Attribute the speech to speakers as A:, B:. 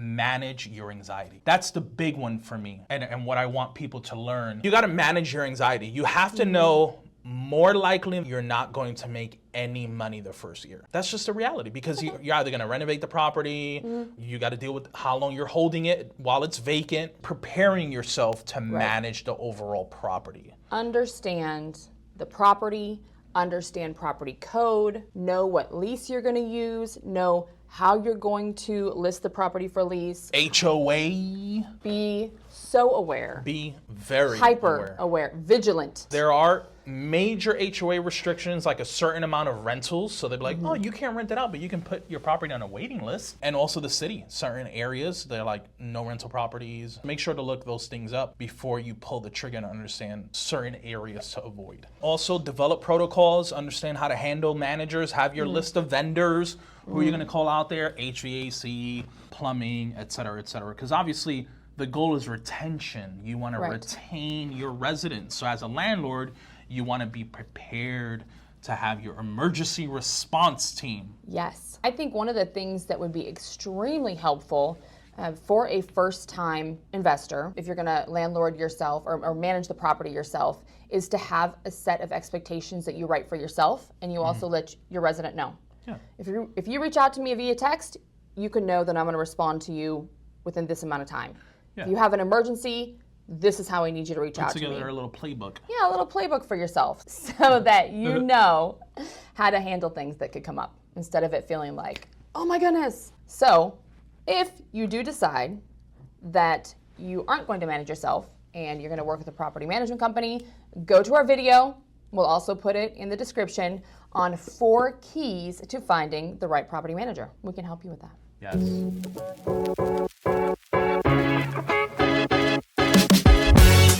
A: manage your anxiety. That's the big one for me, and what I want people to learn. You got to manage your anxiety. You have to know more likely you're not going to make any money the first year. That's just a reality, because you're either going to renovate the property, you got to deal with how long you're holding it while it's vacant, preparing yourself to manage the overall property.
B: Understand the property, understand property code, know what lease you're going to use, know how you're going to list the property for lease.
A: HOA.
B: Be so aware.
A: Be very
B: hyper aware, vigilant.
A: There are major HOA restrictions, like a certain amount of rentals. So they'd be like, oh, you can't rent it out, but you can put your property on a waiting list. And also the city, certain areas, they're like no rental properties. Make sure to look those things up before you pull the trigger and understand certain areas to avoid. Also develop protocols, understand how to handle managers, have your list of vendors, who you're gonna call out there, HVAC, plumbing, et cetera, et cetera. Because obviously the goal is retention. You wanna retain your residents. So as a landlord, you want to be prepared to have your emergency response team.
B: Yes. I think one of the things that would be extremely helpful for a first-time investor, if you're going to landlord yourself or manage the property yourself, is to have a set of expectations that you write for yourself, and you also let your resident know.
A: Yeah.
B: If you reach out to me via text, you can know that I'm going to respond to you within this amount of time.
A: Yeah.
B: If you have an emergency, this is how I need you to reach out to me.
A: Put together a little playbook.
B: Yeah, a little playbook for yourself so that you know how to handle things that could come up instead of it feeling like, oh my goodness. So if you do decide that you aren't going to manage yourself and you're going to work with a property management company, go to our video. We'll also put it in the description on 4 keys to finding the right property manager. We can help you with that.
A: Yes.